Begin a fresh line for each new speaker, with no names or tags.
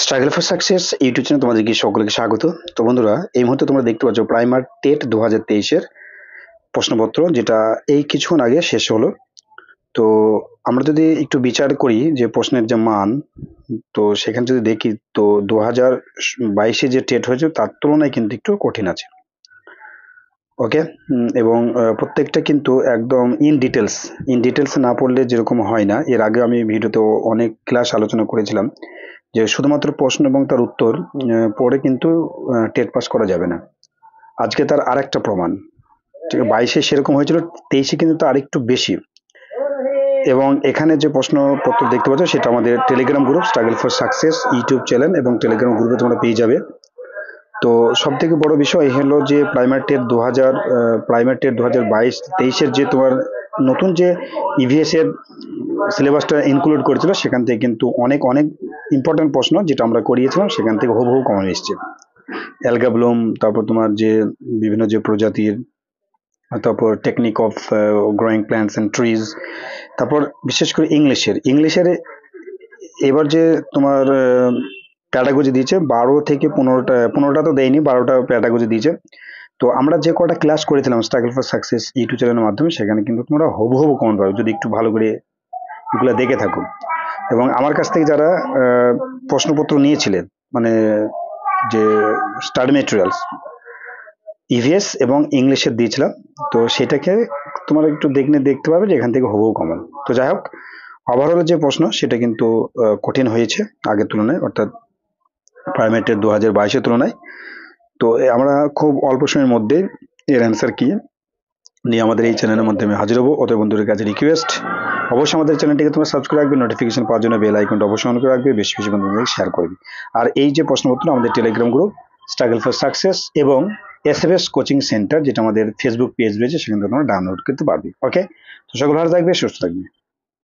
Struggle for success YouTube চ্যানেলে তোমাদেরকে সকলকে স্বাগত। তো বন্ধুরা, এই মুহূর্তে তোমরা দেখতে পাচ্ছ প্রাইমার টেট 2023-এর প্রশ্নপত্র, যেটা এই কিছুক্ষণ আগে শেষ হলো। তো আমরা যদি একটু বিচার করি যে প্রশ্নের যে মান, তো সেখানে যদি দেখি তো 2022-এ যে টেট হয়েছে তার তুলনায় কিন্তু একটু কঠিন আছে। ওকে। এবং প্রত্যেকটা কিন্তু একদম ইন ডিটেলস না পড়লে যেরকম হয় না। এর আগে আমি ভিডিওতে অনেক ক্লাস আলোচনা করেছিলাম যে শুধুমাত্র প্রশ্ন এবং তার উত্তর পড়ে কিন্তু টেট পাস করা যাবে না। আজকে তার আরেকটা প্রমাণ। ঠিক আছে, 22-এ সেরকম হয়েছিল, 23-এ কিন্তু তার আরেকটু বেশি। এবং এখানে যে প্রশ্নপত্র দেখতে পাচ্ছ সেটা আমাদের Telegram group struggle for success YouTube channel এবং টেলিগ্রাম গ্রুপে তোমরা পেয়ে যাবে। তো সব থেকে বড় বিষয় হলো যে প্রাইমারি টেট 2022-23-এর যে তোমার নতুন যে ইভিএস এর সিলেবাসটা ইনক্লুড করেছিল, সেখান থেকে কিন্তু অনেক অনেক ইম্পর্টেন্ট প্রশ্ন যেটা আমরা করিয়েছিলাম সেখান থেকে হুবহু কমন এসছে। অ্যালগাব্লুম, তারপর তোমার যে বিভিন্ন যে প্রজাতির, তারপর technique of growing plants and trees, তারপর বিশেষ করে ইংলিশের এবার যে তোমার প্যাডাগজি দিয়েছে 12 থেকে 15টা তো দেয়নি, 12টা প্যাডাগজি দিয়েছে। তো আমরা যে কটা ক্লাস করেছিলাম স্ট্রাগল ফর সাকসেস ইউটিউব চ্যানেলের মাধ্যমে, সেখানে কিন্তু তোমরা হুবহু কমন পাবে যদি একটু ভালো করে এগুলো দেখে থাকো। এবং আমার কাছ থেকে যারা প্রশ্নপত্র নিয়েছিলেন, মানে যে স্টাডি ম্যাটেরিয়ালস ইভিএস এবং ইংলিশের দিয়েছিলাম, তো সেটাকে তোমরা একটু দেখতে পাবে যে এখান থেকে হুবহু কমন। তো যাই হোক, ওভারঅল যে প্রশ্ন সেটা কিন্তু কঠিন হয়েছে আগের তুলনায়, অর্থাৎ প্রাইমেটের 2022-এর তুলনায়। তো আমরা খুব অল্প সময়ের মধ্যে এর অ্যান্সার কি নিয়ে আমাদের এই চ্যানেলের মাধ্যমে হাজির হবো। অতএব বন্ধুদের কাছে রিকোয়েস্ট, অবশ্যই আমাদের চ্যানেলটিকে তোমরা সাবস্ক্রাইব রাখবে, নোটিফিকেশন পাওয়ার জন্য বেল আইকনটা অবশ্যই অন করে রাখবে, বেশি বেশি বন্ধুদের শেয়ার করবে। আর এই যে প্রশ্নপত্র আমাদের Telegram group struggle for success এবং এসএফএস কোচিং সেন্টার, যেটা আমাদের ফেসবুক পেজ রয়েছে, সেখান থেকে তোমরা ডাউনলোড করতে পারবে। ওকে, তো সকল ভালো থাকবে, সুস্থ থাকবে।